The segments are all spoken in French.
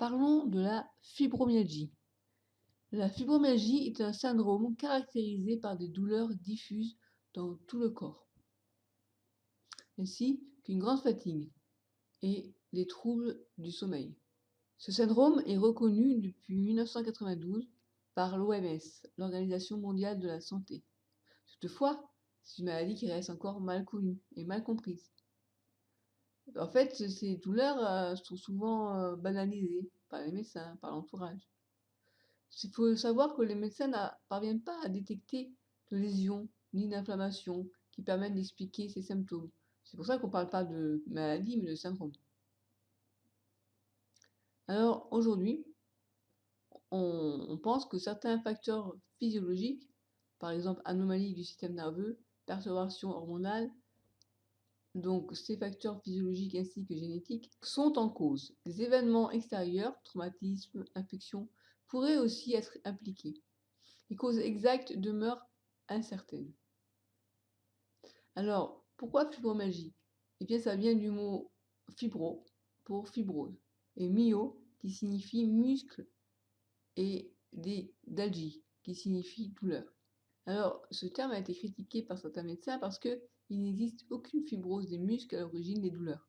Parlons de la fibromyalgie. La fibromyalgie est un syndrome caractérisé par des douleurs diffuses dans tout le corps, ainsi qu'une grande fatigue et des troubles du sommeil. Ce syndrome est reconnu depuis 1992 par l'OMS, l'Organisation mondiale de la santé. Toutefois, c'est une maladie qui reste encore mal connue et mal comprise. En fait, ces douleurs sont souvent banalisées par les médecins, par l'entourage. Il faut savoir que les médecins ne parviennent pas à détecter de lésions ni d'inflammation qui permettent d'expliquer ces symptômes. C'est pour ça qu'on ne parle pas de maladie, mais de syndrome. Alors aujourd'hui, on pense que certains facteurs physiologiques, par exemple anomalies du système nerveux, perturbations hormonales, donc ces facteurs physiologiques ainsi que génétiques, sont en cause. Des événements extérieurs, traumatismes, infections, pourraient aussi être impliqués. Les causes exactes demeurent incertaines. Alors, pourquoi fibromyalgie? Eh bien, ça vient du mot fibro pour fibrose et myo qui signifie muscle et d'algie qui signifie douleur. Alors, ce terme a été critiqué par certains médecins parce qu'il n'existe aucune fibrose des muscles à l'origine des douleurs.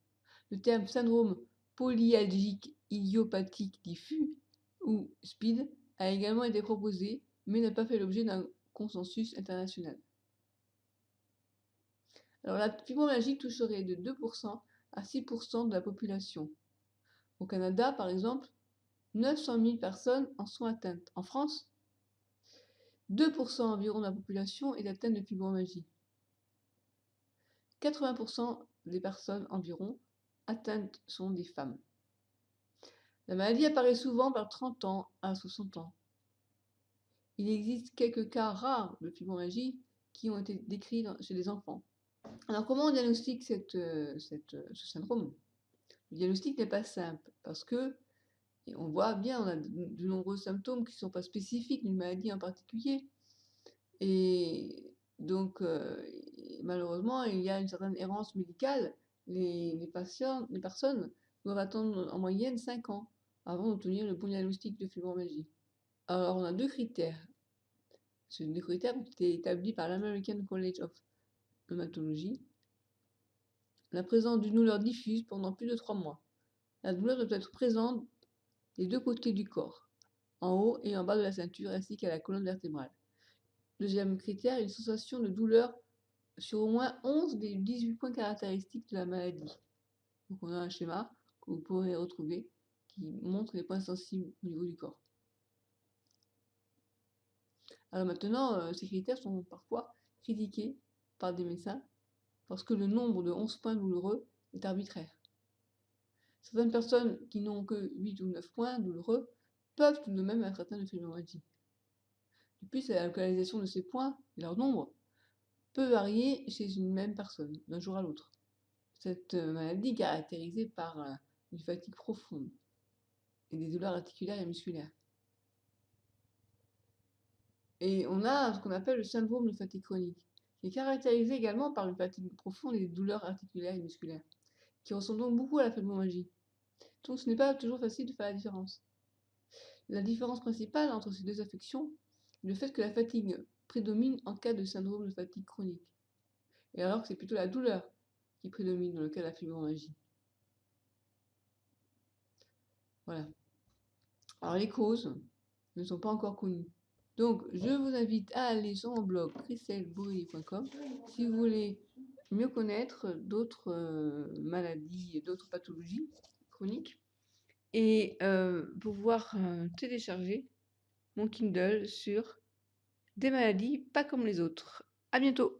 Le terme syndrome polyalgique idiopathique diffus ou SPID a également été proposé mais n'a pas fait l'objet d'un consensus international. Alors la fibromyalgie toucherait de 2% à 6% de la population. Au Canada, par exemple, 900 000 personnes en sont atteintes. En France, 2% environ de la population est atteinte de fibromyalgie. 80% des personnes environ atteintes sont des femmes. La maladie apparaît souvent vers 30 ans à 60 ans. Il existe quelques cas rares de fibromyalgie qui ont été décrits chez les enfants. Alors comment on diagnostique ce syndrome? Le diagnostic n'est pas simple parce que on voit bien, on a de nombreux symptômes qui ne sont pas spécifiques d'une maladie en particulier. Et donc, malheureusement, il y a une certaine errance médicale. Les personnes doivent attendre en moyenne 5 ans avant d'obtenir le bon diagnostic de fibromyalgie. Alors, on a deux critères. Ces deux critères ont été établis par l'American College of Rheumatology. La présence d'une douleur diffuse pendant plus de 3 mois. La douleur doit être présente des deux côtés du corps, en haut et en bas de la ceinture, ainsi qu'à la colonne vertébrale. Deuxième critère, une sensation de douleur sur au moins 11 des 18 points caractéristiques de la maladie. Donc on a un schéma que vous pourrez retrouver qui montre les points sensibles au niveau du corps. Alors maintenant, ces critères sont parfois critiqués par des médecins parce que le nombre de 11 points douloureux est arbitraire. Certaines personnes qui n'ont que 8 ou 9 points douloureux peuvent tout de même être atteintes de fibromyalgie. De plus, la localisation de ces points et leur nombre peut varier chez une même personne, d'un jour à l'autre. Cette maladie est caractérisée par une fatigue profonde et des douleurs articulaires et musculaires. Et on a ce qu'on appelle le syndrome de fatigue chronique, qui est caractérisé également par une fatigue profonde et des douleurs articulaires et musculaires, qui ressemblent donc beaucoup à la fibromyalgie. Donc ce n'est pas toujours facile de faire la différence. La différence principale entre ces deux affections est le fait que la fatigue prédomine en cas de syndrome de fatigue chronique, et alors que c'est plutôt la douleur qui prédomine dans le cas de la fibromyalgie. Voilà. Alors les causes ne sont pas encore connues. Donc je vous invite à aller sur mon blog christelbourrier.com si vous voulez mieux connaître d'autres maladies et d'autres pathologies chroniques et pouvoir télécharger mon Kindle sur des maladies pas comme les autres. À bientôt!